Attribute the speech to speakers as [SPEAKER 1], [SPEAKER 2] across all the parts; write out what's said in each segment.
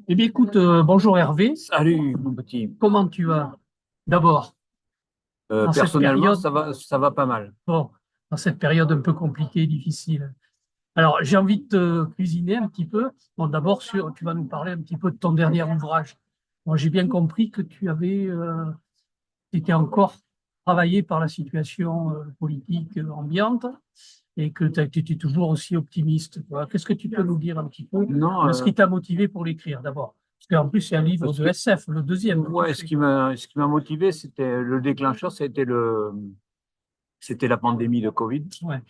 [SPEAKER 1] Eh bien, écoute, bonjour Hervé.
[SPEAKER 2] Salut, mon petit.
[SPEAKER 1] Comment tu vas? D'abord, dans cette
[SPEAKER 2] Personnellement,
[SPEAKER 1] période,
[SPEAKER 2] ça va pas mal.
[SPEAKER 1] bon, dans cette période un peu compliquée, difficile. Alors, j'ai envie de te cuisiner un petit peu. Bon, d'abord, tu vas nous parler un petit peu de ton dernier ouvrage. Moi, j'ai bien compris que tu avais, été encore travaillé par la situation politique ambiante et que tu étais toujours aussi optimiste. Voilà. Qu'est-ce que tu peux nous dire un petit peu
[SPEAKER 2] Non,
[SPEAKER 1] de ce qui t'a motivé pour l'écrire d'abord? Parce qu'en plus, c'est un livre
[SPEAKER 2] ce
[SPEAKER 1] de
[SPEAKER 2] qui,
[SPEAKER 1] SF, le deuxième que tu
[SPEAKER 2] ouais,
[SPEAKER 1] fais.
[SPEAKER 2] ce qui m'a motivé, c'était le déclencheur, c'était la pandémie de Covid.
[SPEAKER 1] Ouais.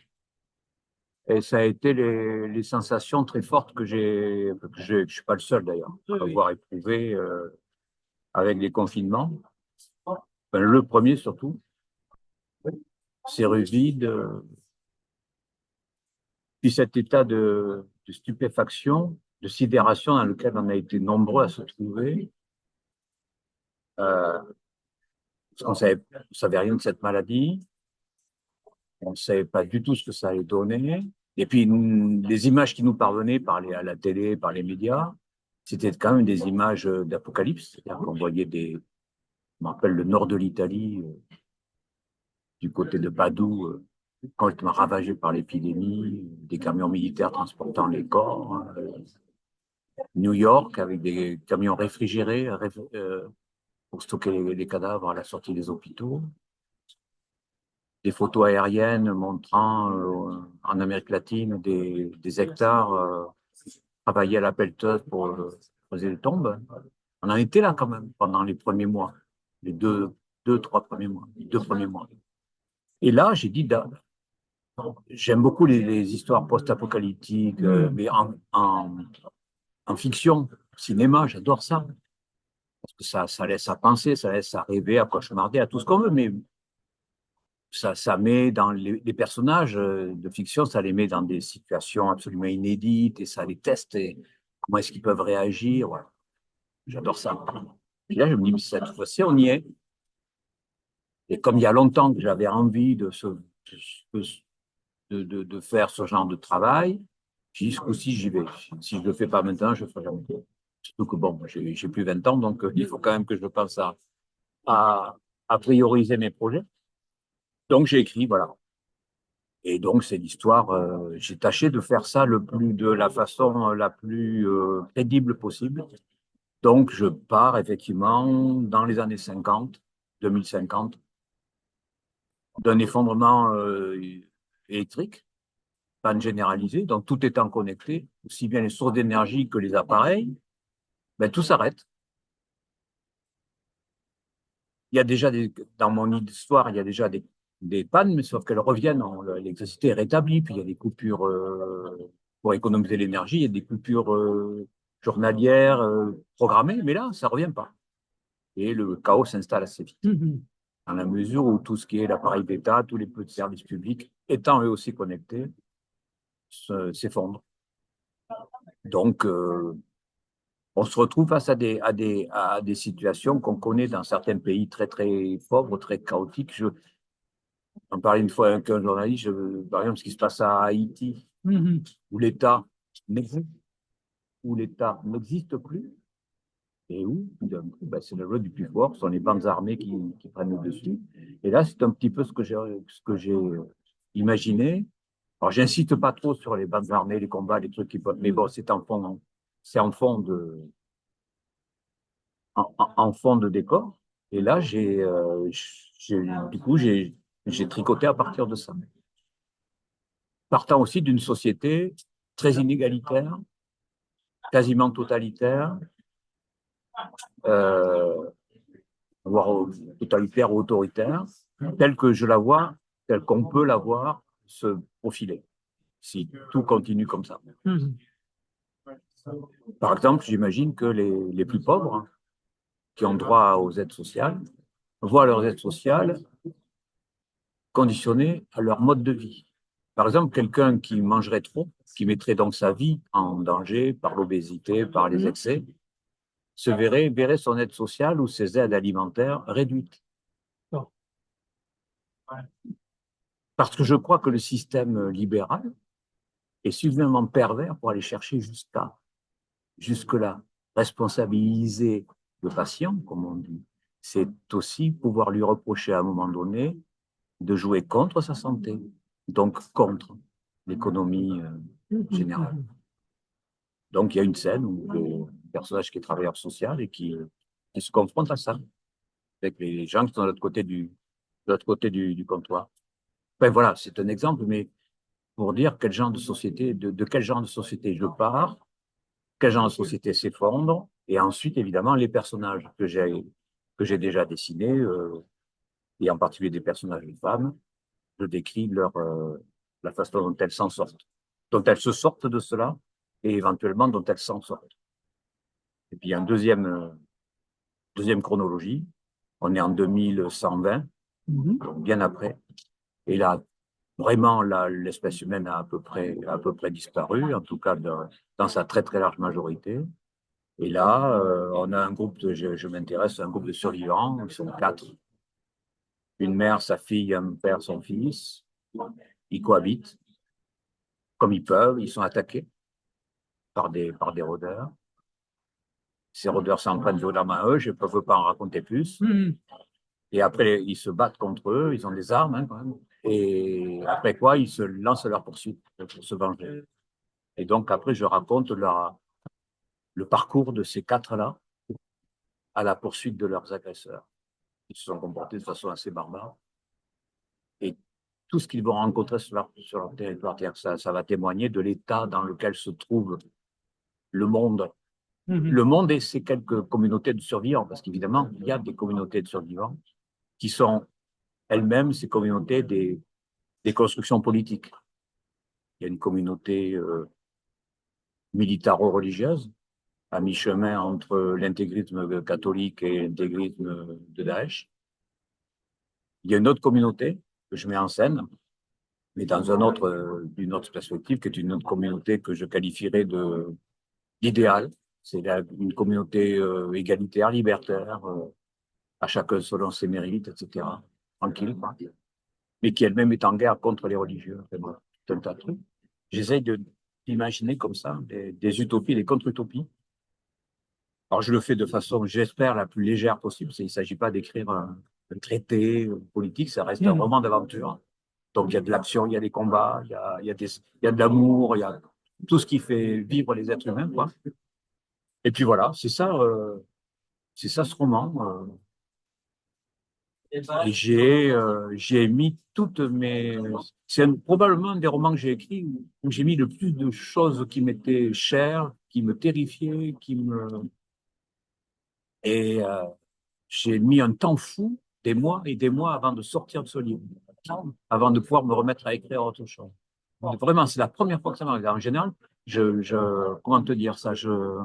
[SPEAKER 2] Et ça a été les sensations très fortes que je suis pas le seul d'ailleurs,
[SPEAKER 1] Oui,
[SPEAKER 2] à
[SPEAKER 1] oui.
[SPEAKER 2] avoir éprouvé avec les confinements. Enfin, le premier surtout, ces rues vides, puis cet état de stupéfaction, de sidération dans lequel on a été nombreux à se trouver. Euh, Parce on savait rien de cette maladie, on ne savait pas du tout ce que ça allait donner. Et puis, les images qui nous parvenaient à la télé, par les médias, c'était quand même des images d'apocalypse. C'est-à-dire qu'on voyait je me rappelle le nord de l'Italie, du côté de Padoue, complètement ravagé par l'épidémie, des camions militaires transportant les corps. New York, avec des camions réfrigérés pour stocker les cadavres à la sortie des hôpitaux. Des photos aériennes montrant en Amérique latine des hectares travaillés à la pelleteuse pour creuser les tombes. On en était là quand même pendant les premiers mois, les trois premiers mois, les 2 premiers mois. Et là, j'ai dit, j'aime beaucoup les histoires post-apocalyptiques, mais en fiction, cinéma, j'adore ça. Parce que ça laisse à penser, ça laisse à rêver, à cauchemarder, à tout ce qu'on veut, mais ça met dans les personnages de fiction, ça les met dans des situations absolument inédites et ça les teste et comment est-ce qu'ils peuvent réagir. Voilà. J'adore ça. Et là, je me dis, mais cette fois-ci, on y est. Et comme il y a longtemps que j'avais envie de faire ce genre de travail, j'ai dit, ce coup-ci, j'y vais. Si je ne le fais pas maintenant, je ne le ferai jamais. Surtout que bon, j'ai plus 20 ans, donc il faut quand même que je pense à, à prioriser mes projets. Donc j'ai écrit, voilà. Et donc, c'est l'histoire. J'ai tâché de faire ça de la façon la plus crédible possible. Donc, je pars effectivement dans les années 50, 2050, d'un effondrement électrique, panne généralisée. Donc, tout étant connecté, aussi bien les sources d'énergie que les appareils, ben, tout s'arrête. Il y a déjà dans mon histoire, il y a déjà des pannes, mais sauf qu'elles reviennent, l'électricité est rétablie, puis il y a des coupures pour économiser l'énergie, il y a des coupures journalières programmées, mais là, ça ne revient pas. Et le chaos s'installe assez vite,
[SPEAKER 1] Mhm.
[SPEAKER 2] dans la mesure où tout ce qui est l'appareil d'État, tous les petits services publics, étant eux aussi connectés, s'effondrent. Donc, on se retrouve face à des situations qu'on connaît dans certains pays très, très pauvres, très chaotiques. J'en parlais une fois avec un journaliste, par exemple, ce qui se passe à Haïti,
[SPEAKER 1] Mhm.
[SPEAKER 2] où l'État n'existe, où l'État n'existe plus, et où, d'un coup, ben, c'est la loi du plus fort, ce sont les bandes armées qui prennent le dessus. Et là, c'est un petit peu ce que j'ai imaginé. Alors, j'insiste pas trop sur les bandes armées, les combats, les trucs qui peuvent, mais bon, c'est en fond de décor. Et là, du coup, j'ai tricoté à partir de ça. Partant aussi d'une société très inégalitaire, quasiment totalitaire, euh, voire totalitaire ou autoritaire, telle que je la vois, telle qu'on peut la voir se profiler, si tout continue comme ça.
[SPEAKER 1] Mhm.
[SPEAKER 2] Par exemple, j'imagine que les plus pauvres, qui ont droit aux aides sociales, voient leurs aides sociales conditionnées à leur mode de vie. Par exemple, quelqu'un qui mangerait trop, qui mettrait donc sa vie en danger par l'obésité, par les
[SPEAKER 1] Mhm.
[SPEAKER 2] excès, verrait son aide sociale ou ses aides alimentaires réduites.
[SPEAKER 1] Bon.
[SPEAKER 2] Parce que je crois que le système libéral est suffisamment pervers pour aller chercher jusque-là. Responsabiliser le patient, comme on dit, c'est aussi pouvoir lui reprocher à un moment donné de jouer contre sa santé, donc contre l'économie générale. Donc, il y a une scène où le personnage qui est travailleur social et qui se confronte à ça, avec les gens qui sont de l'autre côté du comptoir. Ben voilà, c'est un exemple, mais pour dire quel genre de société, de quel genre de société je pars, quel genre de société s'effondre, et ensuite, évidemment, les personnages que j'ai déjà dessinés, et en particulier des personnages de femmes, je décris la façon dont elles s'en sortent, dont elles se sortent de cela, et éventuellement dont elles s'en sortent. Et puis, il y a une deuxième chronologie. On est en 2120, donc bien après. Et là, vraiment, là, l'espèce humaine a à peu près disparu, en tout cas dans sa très très large majorité. Et là, on a un groupe je m'intéresse à un groupe de survivants, ils sont 4. Une mère, sa fille, un père, son fils. Ils cohabitent comme ils peuvent, ils sont attaqués par des rôdeurs. Ces rôdeurs s'en prennent violemment à eux, je ne peux pas en raconter plus. Et après, ils se battent contre eux, ils ont des armes, hein, quand même. Et après quoi, ils se lancent à leur poursuite pour se venger. Et donc, après, je raconte le parcours de ces 4-là à la poursuite de leurs agresseurs. Ils se sont comportés de façon assez barbare. Et tout ce qu'ils vont rencontrer sur leur territoire, ça va témoigner de l'état dans lequel se trouve le monde. Le monde et ces quelques communautés de survivants, parce qu'évidemment, il y a des communautés de survivants qui sont elles-mêmes, ces communautés, des constructions politiques. Il y a une communauté militaro-religieuse, à mi-chemin entre l'intégrisme catholique et l'intégrisme de Daesh. Il y a une autre communauté que je mets en scène, mais dans une autre perspective, qui est une autre communauté que je qualifierais d'idéal. C'est une communauté égalitaire, libertaire, à chacun selon ses mérites, etc. Tranquille, quoi. Mais qui elle-même est en guerre contre les religieux. Enfin, bon, tout un tas de trucs. J'essaye d'imaginer comme ça des utopies, des contre-utopies. Alors, je le fais de façon, j'espère, la plus légère possible. Il ne s'agit pas d'écrire un traité politique, ça reste un roman d'aventure. Donc, il y a de l'action, il y a des combats, il y a de l'amour, il y a tout ce qui fait vivre les êtres humains, quoi. Et puis voilà, c'est ça ce roman. Et j'ai mis toutes mes. Probablement un des romans que j'ai écrits où j'ai mis le plus de choses qui m'étaient chères, qui me terrifiaient, et j'ai mis un temps fou, des mois et des mois avant de sortir de ce livre, avant de pouvoir me remettre à écrire autre chose. Donc, vraiment, c'est la première fois que ça m'arrive. En général, comment te dire ça, je,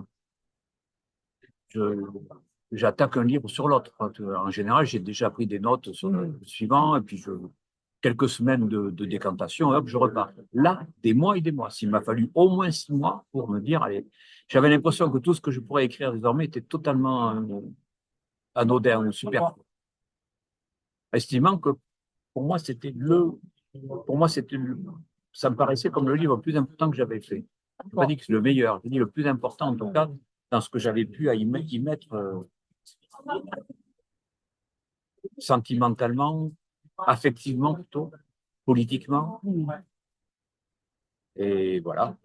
[SPEAKER 2] j'attaque un livre sur l'autre. En général, j'ai déjà pris des notes sur le suivant, et puis quelques semaines de décantation, hop, je repars. Là, des mois et des mois. S'il m'a fallu au moins 6 mois pour me dire, allez, j'avais l'impression que tout ce que je pourrais écrire désormais était totalement anodin ou superflu. Estimant que pour moi, pour moi, ça me paraissait comme le livre le plus important que j'avais fait. Je n'ai pas dit que c'est le meilleur, j'ai dit le plus important, en tout cas, dans ce que j'avais pu y mettre sentimentalement, affectivement plutôt, politiquement. Et voilà.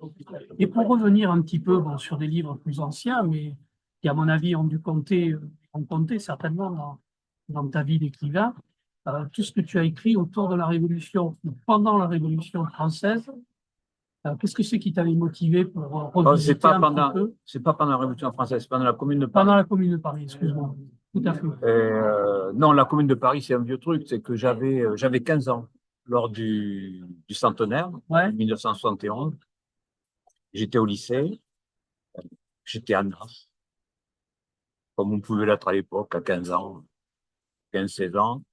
[SPEAKER 1] Et pour revenir un petit peu bon, sur des livres plus anciens, mais qui, à mon avis, ont compté certainement dans ta vie d'écrivain, tout ce que tu as écrit autour de la Révolution, ou pendant la Révolution française, qu'est-ce que c'est qui t'avait motivé pour revisiter un petit peu?
[SPEAKER 2] C'est pas pendant la Révolution française, c'est pendant la Commune de Paris.
[SPEAKER 1] Pendant la Commune de Paris, excuse-moi. Tout à fait.
[SPEAKER 2] Non, la Commune de Paris, c'est un vieux truc, c'est que j'avais 15 ans lors du centenaire,
[SPEAKER 1] Ouais.
[SPEAKER 2] 1971. J'étais au lycée, j'étais à Nantes, comme on pouvait l'être à l'époque, à 15 ans, 15-16 ans.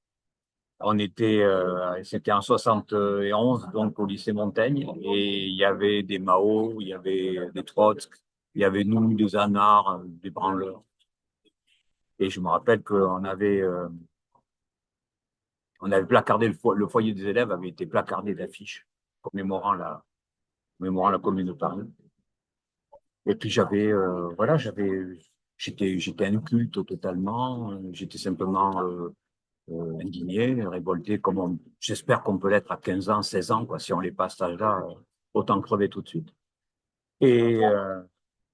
[SPEAKER 2] C'était en 71, donc au lycée Montaigne, et il y avait des Mao, il y avait des Trotsky, il y avait nous, des Anards, des branleurs. Et je me rappelle on avait placardé le foyer des élèves avait été placardé d'affiches commémorant mémoire à la Commune de Paris. Et puis voilà, j'étais inculte totalement, j'étais simplement indigné, révolté, j'espère qu'on peut l'être à 15 ans, 16 ans, quoi. Si on n'est pas à cet âge-là, autant crever tout de suite. Et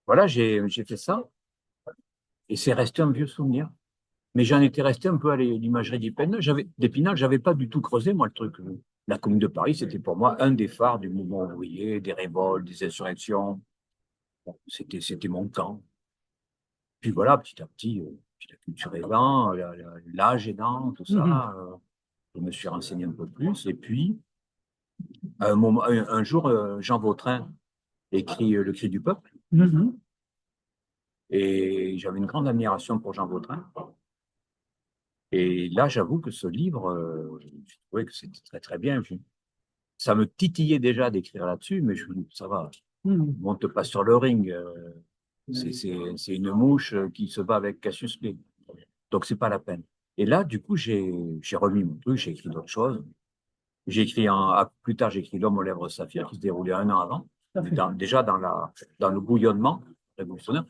[SPEAKER 2] voilà, j'ai fait ça, et c'est resté un vieux souvenir. Mais j'en étais resté un peu à l'imagerie d'Épinal. J'avais pas du tout creusé, moi, le truc. La Commune de Paris, c'était pour moi un des phares du mouvement ouvrier, des révoltes, des insurrections. Bon, c'était mon camp. Puis voilà, petit à petit, puis la culture aidant, l'âge aidant, tout
[SPEAKER 1] Mhm.
[SPEAKER 2] ça, je me suis renseigné un peu plus. Et puis, un jour, Jean Vautrin écrit Le Cri du peuple.
[SPEAKER 1] Mhm.
[SPEAKER 2] Et j'avais une grande admiration pour Jean Vautrin. Et là, j'avoue que ce livre, je trouvais que c'était très, très bien. Ça me titillait déjà d'écrire là-dessus, mais je me dis, ça va,
[SPEAKER 1] Mhm.
[SPEAKER 2] monte pas sur le ring. C'est une mouche qui se bat avec Cassius Clay. Donc, c'est pas la peine. Et là, du coup, j'ai remis mon truc, j'ai écrit d'autres choses. Plus tard, j'ai écrit L'homme aux lèvres saphir, qui se déroulait un an avant,
[SPEAKER 1] Tout à fait.
[SPEAKER 2] déjà dans le bouillonnement révolutionnaire.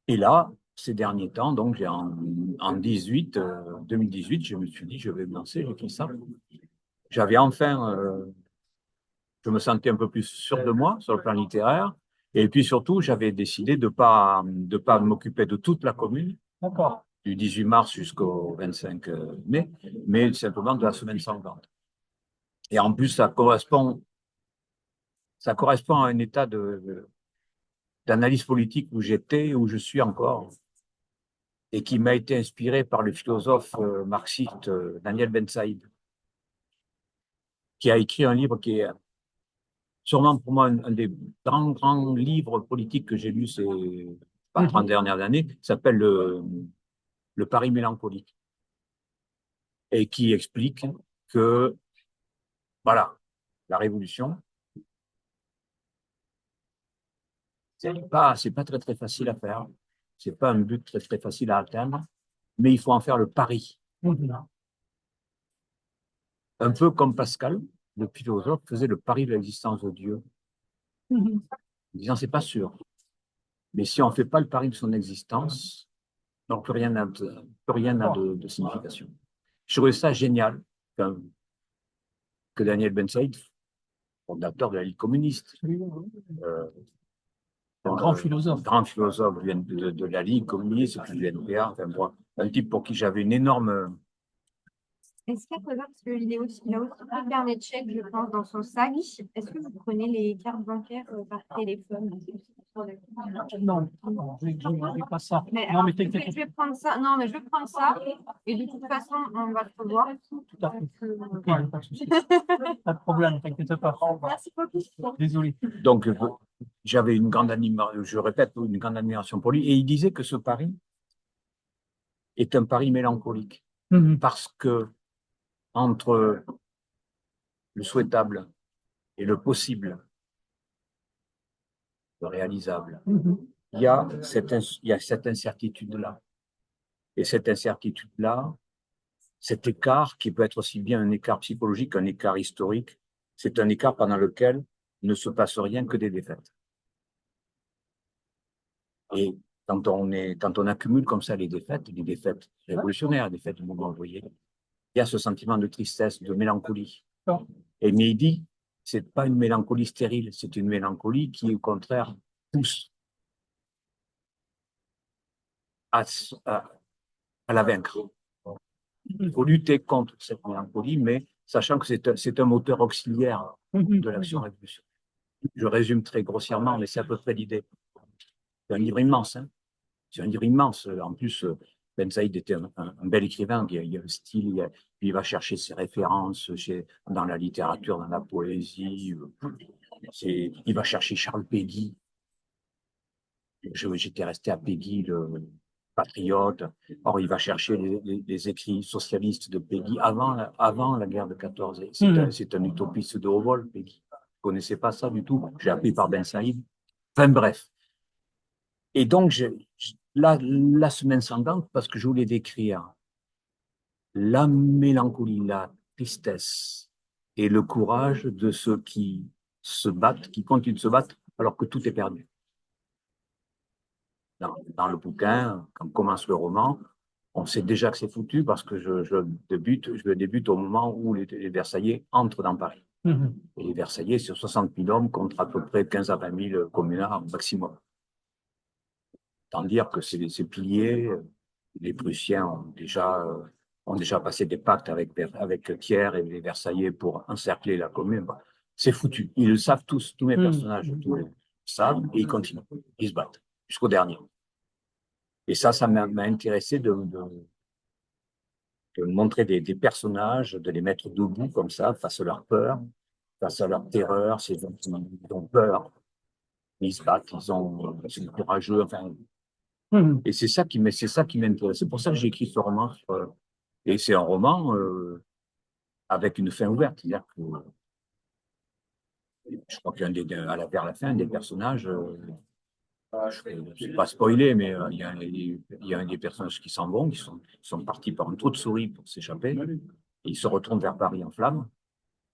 [SPEAKER 2] Et là, ces derniers temps, donc en 2018, je me suis dit, je vais me lancer, j'ai écrit ça. J'avais enfin, je me sentais un peu plus sûr de moi sur le plan littéraire. Et puis surtout, j'avais décidé de pas m'occuper de toute la commune,
[SPEAKER 1] D'accord.
[SPEAKER 2] du 18 mars jusqu'au 25 mai, mais simplement de la semaine sanglante. Et en plus, ça correspond à un état d'analyse politique où j'étais, où je suis encore, et qui m'a été inspiré par le philosophe marxiste Daniel Ben Saïd, qui a écrit un livre qui est sûrement pour moi un des grands, grands livres politiques que j'ai lu ces pas, 30
[SPEAKER 1] Mhm.
[SPEAKER 2] dernières années, qui s'appelle le Paris mélancolique, et qui explique que, voilà, la révolution, c'est pas très, très facile à faire, c'est pas un but très, très facile à atteindre, mais il faut en faire le pari.
[SPEAKER 1] Mhm.
[SPEAKER 2] Un peu comme Pascal, le philosophe, faisait le pari de l'existence de Dieu,
[SPEAKER 1] Mhm.
[SPEAKER 2] en disant c'est pas sûr. Mais si on ne fait pas le pari de son existence, donc plus rien n'a de signification. Je trouvais ça génial que Daniel Ben Saïd, fondateur de la Ligue communiste,
[SPEAKER 1] Absolument.
[SPEAKER 2] euh,
[SPEAKER 1] Un grand philosophe.
[SPEAKER 2] grand philosophe de la Ligue communiste, puis du NPA, enfin, bon, un type pour qui j'avais une énorme.
[SPEAKER 3] Est-ce qu'il y a présent, parce qu'il il a aussi un carnet de chèques, je pense, dans son sac. Est-ce que vous prenez les cartes bancaires par téléphone?
[SPEAKER 1] Non, non, j'ai pas ça.
[SPEAKER 3] Mais
[SPEAKER 1] Non,
[SPEAKER 3] alors,
[SPEAKER 1] mais
[SPEAKER 3] je
[SPEAKER 1] t'inquiète
[SPEAKER 3] vais prendre ça. Non, mais je vais prendre ça. Et de toute façon, on va se voir.
[SPEAKER 1] tout à fait. Ok,
[SPEAKER 3] Voilà.
[SPEAKER 1] pas de souci. Pas de problème, t'inquiète pas.
[SPEAKER 3] Merci beaucoup.
[SPEAKER 1] Désolé.
[SPEAKER 2] Donc, j'avais une grande admiration, je répète, une grande admiration pour lui. Et il disait que ce pari est un pari mélancolique.
[SPEAKER 1] Mhm.
[SPEAKER 2] Parce que entre le souhaitable et le possible, le réalisable,
[SPEAKER 1] Mhm.
[SPEAKER 2] il y a cette incertitude-là. Et cette incertitude-là, cet écart qui peut être aussi bien un écart psychologique qu'un écart historique, c'est un écart pendant lequel ne se passe rien que des défaites. Et quand on accumule comme ça les défaites révolutionnaires, les défaites du mouvement ouvrier, il y a ce sentiment de tristesse, de mélancolie.
[SPEAKER 1] D'accord.
[SPEAKER 2] Et mais il dit, c'est pas une mélancolie stérile, c'est une mélancolie qui, au contraire, pousse à, à, à la vaincre. Il faut lutter contre cette mélancolie, mais sachant que c'est un moteur auxiliaire
[SPEAKER 1] Mhm.
[SPEAKER 2] de l'action révolutionnaire. Je résume très grossièrement, mais c'est à peu près l'idée. C'est un livre immense, hein. C'est un livre immense. En plus, Ben Saïd était un bel écrivain. Il y a le style, puis il va chercher ses références dans la littérature, dans la poésie. Il va chercher Charles Péguy. J'étais resté à Péguy, le patriote. Or, il va chercher les écrits socialistes de Péguy avant la guerre de 14.
[SPEAKER 1] Mhm.
[SPEAKER 2] C'est un utopiste de haut vol, Péguy. Je ne connaissais pas ça du tout. J'ai appris par Ben Saïd. Enfin bref. Et donc, la semaine sanglante, parce que je voulais décrire la mélancolie, la tristesse et le courage de ceux qui se battent, qui continuent de se battre alors que tout est perdu. Dans le bouquin, quand commence le roman, on sait déjà que c'est foutu parce que je débute au moment où les Versaillais entrent dans Paris. Et les Versaillais, c'est 60 000 hommes contre à peu près 15 à 20 000 communards maximum. Tant dire que c'est plié. Les Prussiens ont déjà passé des pactes avec Thiers et les Versaillais pour encercler la commune. C'est foutu. Ils le savent tous mes personnages, tous le savent, et ils continuent. Ils se battent jusqu'au dernier. Et ça m'a intéressé de montrer des personnages, de les mettre debout comme ça, face à leur peur, face à leur terreur. Ces gens qui ont peur, ils se battent, ils sont courageux. Enfin, et c'est ça qui m'intéresse. C'est pour ça que j'ai écrit ce roman. Et c'est un roman avec une fin ouverte. C'est-à-dire que je crois vers la fin, des personnages, je ne vais pas spoiler, mais il y a un des personnages qui s'en vont, qui sont partis par un trou de souris pour s'échapper. Et ils se retournent vers Paris en flammes.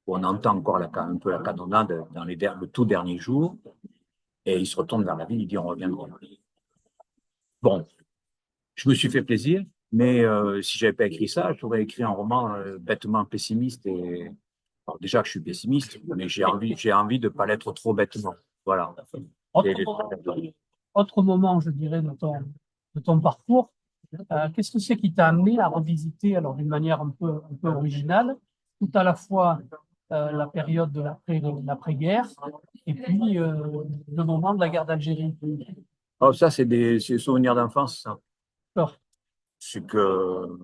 [SPEAKER 2] On entend encore un peu la canonnade dans le tout dernier jour. Et ils se retournent vers la ville, ils disent on reviendra. Bon, je me suis fait plaisir, mais si j'avais pas écrit ça, j'aurais écrit un roman bêtement pessimiste. Alors, déjà que je suis pessimiste, mais j'ai envie de pas l'être trop bêtement. Voilà.
[SPEAKER 1] Autre moment, je dirais, de ton parcours, qu'est-ce que c'est qui t'a amené à revisiter, alors d'une manière un peu originale, tout à la fois la période de l'après-guerre et puis le moment de la guerre d'Algérie?
[SPEAKER 2] Oh, ça, c'est des souvenirs d'enfance, ça.
[SPEAKER 1] Alors,
[SPEAKER 2] C'est que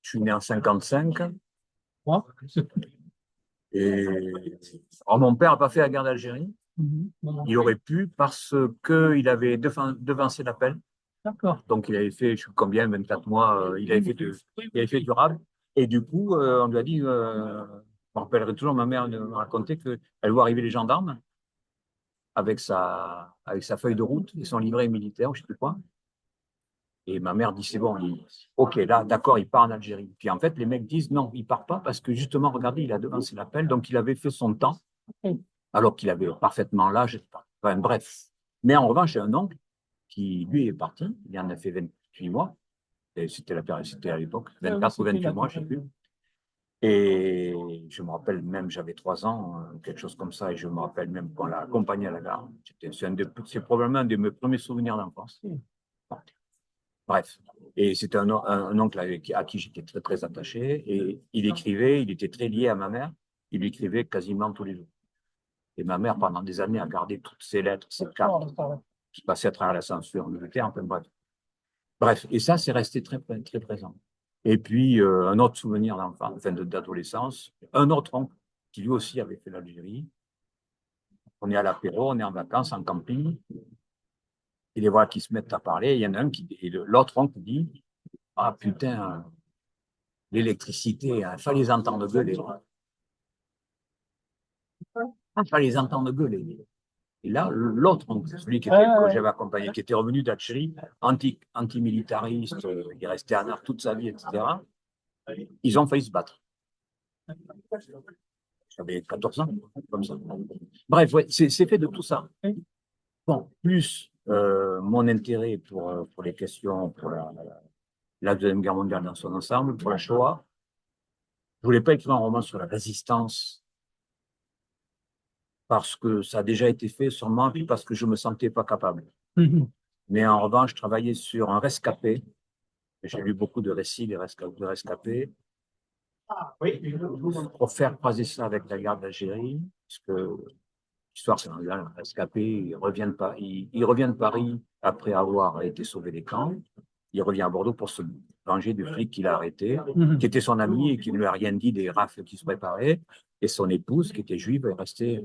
[SPEAKER 2] je suis né en 55
[SPEAKER 1] moi,
[SPEAKER 2] et alors, mon père n'a pas fait la guerre d'Algérie. Il aurait pu parce qu'il avait devancé l'appel.
[SPEAKER 1] D'accord.
[SPEAKER 2] Donc, il avait fait, je sais combien, 24 mois, il avait fait du rab. Et du coup, on lui a dit, je me rappellerai toujours, ma mère me racontait qu'elle voit arriver les gendarmes avec sa feuille de route et son livret militaire, je ne sais plus quoi. Et ma mère dit, c'est bon, ok, là, d'accord, il part en Algérie. Puis en fait, les mecs disent, non, il part pas parce que justement, regardez, il a devancé l'appel, donc il avait fait son temps, alors qu'il avait parfaitement l'âge. Enfin, bref. Mais en revanche, j'ai un oncle qui, lui, est parti, il en a fait 28 mois, et c'était à l'époque, 24 ou 28 mois, je ne sais plus. Et je me rappelle même, j'avais 3 ans, quelque chose comme ça, et je me rappelle même qu'on l'a accompagné à la gare. C'est probablement un de mes premiers souvenirs d'enfance. Bref. Et c'était un oncle à qui j'étais très, très attaché. Et il était très lié à ma mère. Il lui écrivait quasiment tous les jours. Et ma mère, pendant des années, a gardé toutes ses lettres, ses cartes, qui passaient à travers la censure militaire. Enfin, bref. Bref. Et ça, c'est resté très, très présent. Et puis, un autre souvenir d'enfant, enfin, d'adolescence, un autre oncle qui lui aussi avait fait l'Algérie. On est à l'apéro, on est en vacances, en camping. Et les voilà qui se mettent à parler. Il y en a un et l'autre oncle dit, ah putain, l'électricité, il fallait les entendre gueuler. Il fallait les entendre gueuler. Et là, l'autre oncle, celui que j'avais accompagné, qui était revenu d'Algérie, antimilitariste, il est resté à Nard toute sa vie, etc., ils ont failli se battre. J'avais 14 ans, comme ça. Bref, ouais, c'est fait de tout ça. Bon, plus mon intérêt pour les questions, pour la Deuxième Guerre mondiale dans son ensemble, pour la Shoah. Je voulais pas écrire un roman sur la résistance parce que ça a déjà été fait sûrement, puis parce que je me sentais pas capable. Mais en revanche, je travaillais sur un rescapé. J'ai lu beaucoup de récits de rescapés. Pour faire croiser ça avec la guerre d'Algérie, parce que l'histoire, c'est un rescapé, il revient de Paris après avoir été sauvé des camps. Il revient à Bordeaux pour se venger du flic qu'il a arrêté, qui était son ami et qui ne lui a rien dit des rafles qui se préparaient. Et son épouse, qui était juive, est restée,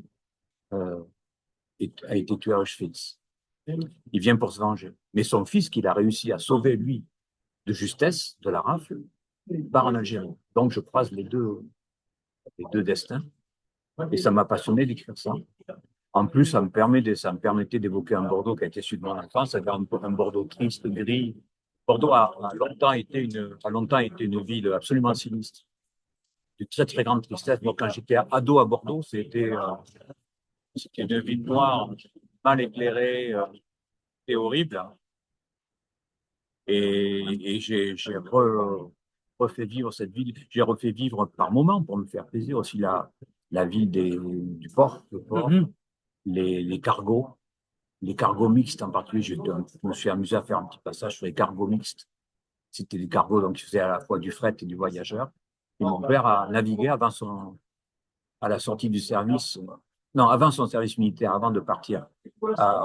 [SPEAKER 2] a été tuée à Auschwitz. Il vient pour se venger. Mais son fils, qu'il a réussi à sauver, lui, de justesse, de la rafle, part en Algérie. Donc, je croise les deux destins. Et ça m'a passionné d'écrire ça. En plus, ça me permettait d'évoquer un Bordeaux qui a été celui de mon enfance, c'est-à-dire un Bordeaux triste, gris. Bordeaux a longtemps été une ville absolument sinistre. de très très grande tristesse. Moi, quand j'étais ado à Bordeaux, c'était une ville noire, mal éclairée, et horrible. Et refait vivre cette ville. J'ai refait vivre par moments pour me faire plaisir aussi la ville du port, le port,
[SPEAKER 1] Mhm.
[SPEAKER 2] les cargos. Les cargos mixtes en particulier, je me suis amusé à faire un petit passage sur les cargos mixtes. C'était des cargos donc, qui faisaient à la fois du fret et du voyageur. Et mon père a navigué à la sortie du service, non, avant son service militaire, avant de partir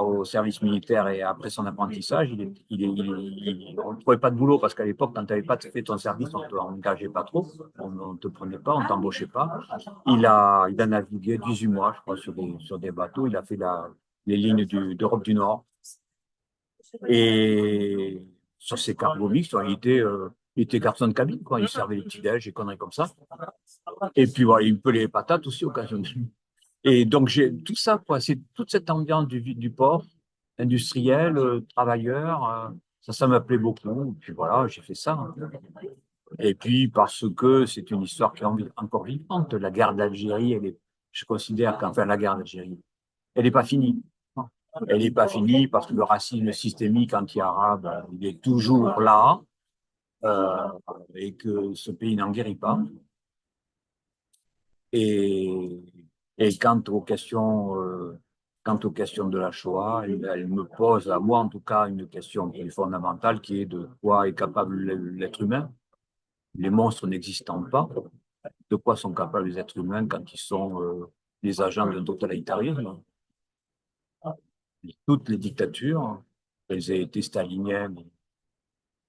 [SPEAKER 2] au service militaire et après son apprentissage, on ne trouvait pas de boulot parce qu'à l'époque, quand tu n'avais pas fait ton service, on ne t'engageait pas trop, on ne te prenait pas, on ne t'embauchait pas. Il a navigué 18 mois, je crois, sur des bateaux. Il a fait les lignes d'Europe du Nord. Et sur ces cargos mixtes, il était garçon de cabine, quoi. Il servait les petits-déj et conneries comme ça. Et puis voilà, il pelait les patates aussi occasionnellement. Et donc, j'ai tout ça, quoi. C'est toute cette ambiance du port, industriel, travailleur. Ça me plaît beaucoup. Et puis voilà, j'ai fait ça. Et puis, parce que c'est une histoire qui est encore vivante. La guerre d'Algérie, je considère qu'enfin, la guerre d'Algérie, elle n'est pas finie. Elle n'est pas finie parce que le racisme systémique anti-arabe, il est toujours là, euh, et que ce pays n'en guérit pas. Et, et quant aux questions de la Shoah, elle me pose, à moi en tout cas, une question qui est fondamentale, qui est de quoi est capable l'être humain. Les monstres n'existant pas, de quoi sont capables les êtres humains quand ils sont les agents d'un totalitarisme. Toutes les dictatures, qu'elles aient été staliniennes,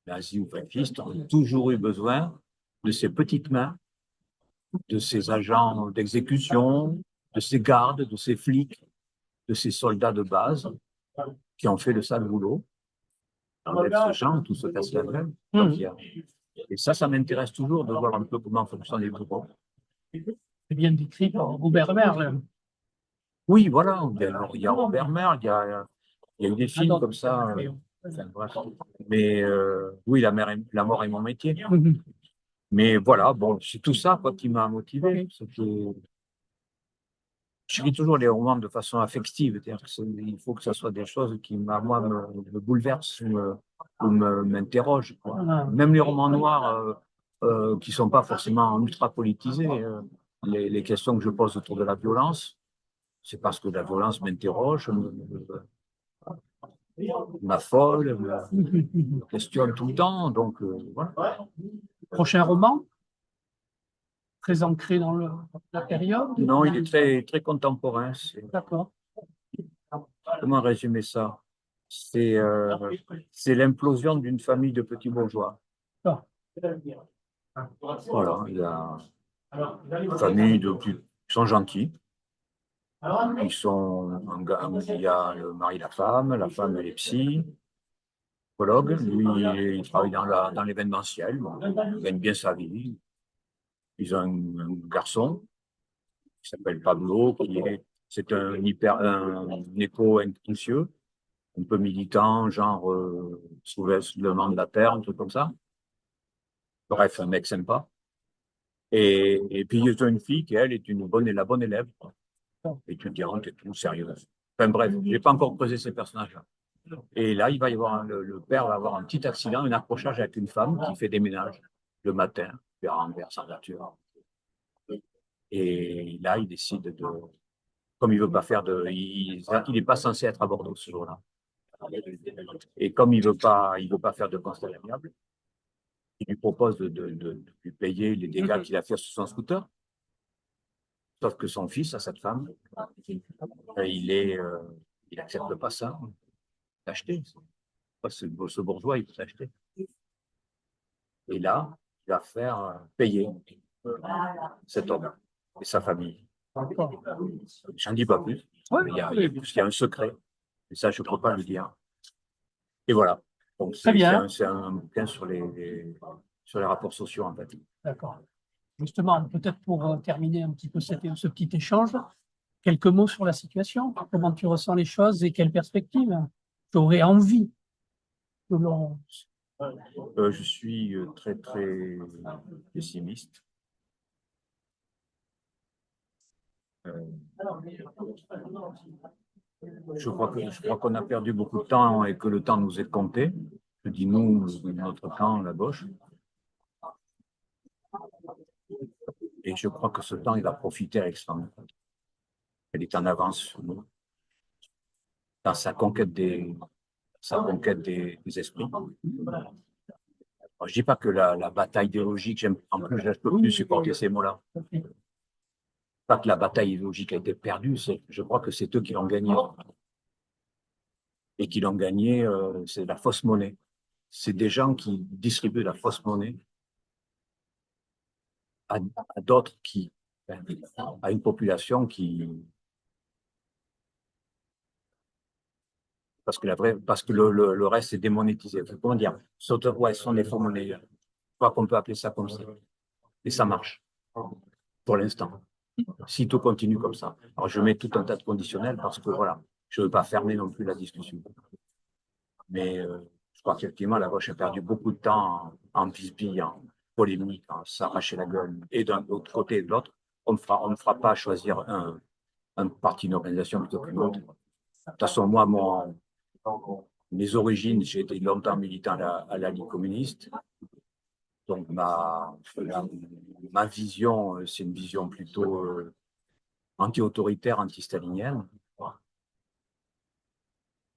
[SPEAKER 2] nazies ou fascistes, ont toujours eu besoin de ces petites mains, de ces agents d'exécution, de ces gardes, de ces flics, de ces soldats de base qui ont fait le sale boulot. Enlève ce champ, tout se casse la gueule. Et ça m'intéresse toujours de voir un peu comment fonctionnent les bourreaux.
[SPEAKER 1] C'est bien décrit par Robert Merle.
[SPEAKER 2] Oui, voilà, il y a Robert Merle, il y a eu des films comme ça. Enfin, bref. Mais oui, la mort est mon métier.
[SPEAKER 1] Mhm.
[SPEAKER 2] Mais voilà, bon, c'est tout ça quoi, qui m'a motivé. Je lis toujours les romans de façon affective, c'est-à-dire qu'il faut que ce soit des choses qui, moi, me bouleversent ou m'interrogent, quoi.
[SPEAKER 1] Ah.
[SPEAKER 2] Même les romans noirs qui sont pas forcément ultra politisés, les questions que je pose autour de la violence, c'est parce que la violence m'interroge, m'affole, me questionne tout le temps. Donc, voilà.
[SPEAKER 1] Prochain roman, très ancré dans la période.
[SPEAKER 2] Non, il est très, très contemporain.
[SPEAKER 1] D'accord.
[SPEAKER 2] Comment résumer ça? C'est c'est l'implosion d'une famille de petits bourgeois.
[SPEAKER 1] Ah.
[SPEAKER 2] Voilà, il y a une famille ils sont gentils. Il y a le mari et la femme elle est psychologue, lui il travaille dans l'événementiel, bon, il gagne bien sa vie. Ils ont un garçon qui s'appelle Pablo, c'est un éco-anxieux, un peu militant, genre soulèvement de la terre, un truc comme ça. Bref, un mec sympa. Et puis, il y a une fille qui, elle, est la bonne élève, quoi. Étudiante et tout, sérieuse. Enfin bref, je n'ai pas encore creusé ces personnages-là. Et là, il va y avoir le père va avoir un petit accident, un accrochage avec une femme qui fait des ménages le matin, vers sa voiture. Et là, il décide comme il veut pas faire il n'est pas censé être à Bordeaux ce jour-là. Et comme il veut pas faire de constat amiable, il lui propose de lui payer les dégâts qu'il a fait sur son scooter. Sauf que son fils, à cette femme, il accepte pas ça, d'acheter. Ce bourgeois, il peut s'acheter. Et là, il va faire payer cet homme et sa famille. J'en dis pas plus. Mais il y a un secret. Et ça, je ne peux pas le dire. Et voilà. Donc,
[SPEAKER 1] Très bien.
[SPEAKER 2] c'est un bouquin sur sur les rapports sociaux, en fait.
[SPEAKER 1] D'accord. Justement, peut-être pour terminer un petit peu ce petit échange, quelques mots sur la situation. Comment tu ressens les choses et quelles perspectives tu aurais envie que l'on...
[SPEAKER 2] Je suis très, très pessimiste. Je crois qu'on a perdu beaucoup de temps et que le temps nous est compté. Je dis nous, notre temps, la gauche. Et je crois que ce temps, il va profiter à l'extrême droite. Elle est en avance sur nous dans sa conquête des esprits. Alors, je dis pas que la bataille idéologique, en plus, je ne peux plus supporter ces mots-là. Pas que la bataille idéologique a été perdue, je crois que c'est eux qui l'ont gagnée. Et qui l'ont gagnée, c'est la fausse monnaie. C'est des gens qui distribuent la fausse monnaie à d'autres à une population qui. Parce que le reste est démonétisé. Comment dire? Ouais, ce sont des faux monnaies. Je crois qu'on peut appeler ça comme ça. Et ça marche. Pour l'instant. Si tout continue comme ça. Alors, je mets tout un tas de conditionnels parce que, voilà, je ne veux pas fermer non plus la discussion. Mais je crois qu'effectivement, la gauche a perdu beaucoup de temps en bisbille, en polémique, en s'arracher la gueule. Et d'un autre côté et de l'autre, on ne fera pas choisir un parti, une organisation plutôt qu'une autre. De toute façon, moi, mes origines, j'ai été longtemps militant à la Ligue communiste. Donc, ma vision, c'est une vision plutôt anti-autoritaire, anti-stalinienne,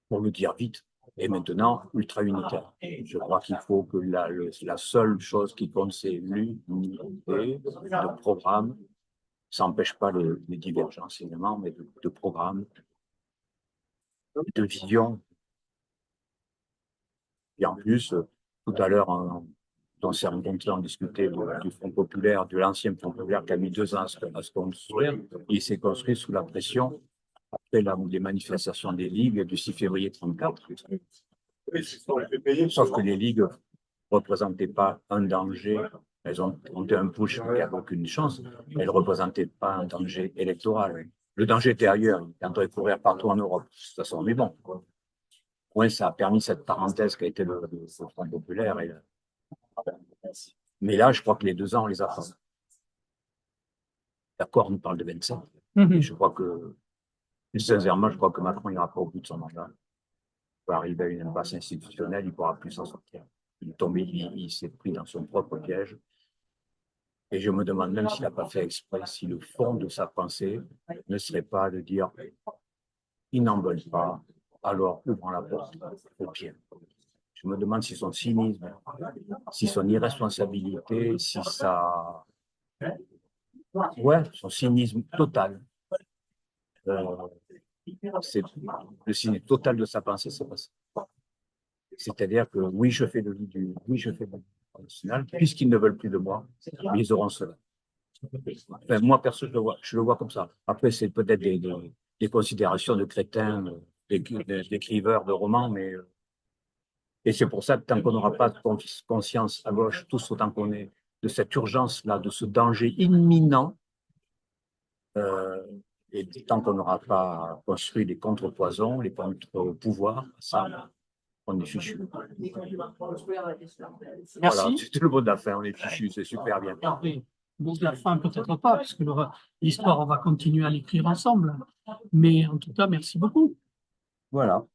[SPEAKER 2] pour le dire vite, et maintenant ultra-unitaire. Je crois qu'il faut que la seule chose qui compte, c'est l'unité de programme. Ça n'empêche pas les divergences, évidemment, mais de programme, de vision. Et en plus, tout à l'heure, on s'est rencontrés, on discutait du Front populaire, de l'ancien Front populaire qui a mis 2 ans à se construire. Il s'est construit sous la pression après les manifestations des ligues du 6 février 1934. Sauf que les ligues ne représentaient pas un danger. Elles ont eu un push qui n'avait aucune chance. Elles ne représentaient pas un danger électoral. Le danger était ailleurs. Il devait courir partout en Europe. De toute façon, mais bon. Oui, ça a permis cette parenthèse qui a été le Front populaire. Mais là, je crois que les 2 ans, on les a pas. D'accord, on nous parle de 27. Et je crois que, sincèrement, je crois que Macron n'ira pas au bout de son mandat. Il va arriver à une impasse institutionnelle, il ne pourra plus s'en sortir. Il s'est pris dans son propre piège. Et je me demande même s'il n'a pas fait exprès, si le fond de sa pensée ne serait pas de dire ils n'en veulent pas, alors ouvrons la porte au pied. Je me demande si son cynisme, si son irresponsabilité, si ça. Ouais, son cynisme total. C'est le cynisme total de sa pensée, c'est pas ça. C'est-à-dire que oui, je fais le national, puisqu'ils ne veulent plus de moi, mais ils auront cela. Enfin, moi, perso, je le vois comme ça. Après, c'est peut-être des considérations de crétins, d'écriveurs de romans, mais. Et c'est pour ça que tant qu'on n'aura pas de conscience à gauche, tous autant qu'on est, de cette urgence-là, de ce danger imminent, et tant qu'on n'aura pas construit les contre-poisons, les contre-pouvoirs, ça, on est fichu.
[SPEAKER 1] Merci.
[SPEAKER 2] Voilà, c'est tout le mot de la fin, on est fichu, c'est super bien.
[SPEAKER 1] Bon, de la fin, peut-être pas, parce que l'histoire, on va continuer à l'écrire ensemble. Mais en tout cas, merci beaucoup.
[SPEAKER 2] Voilà.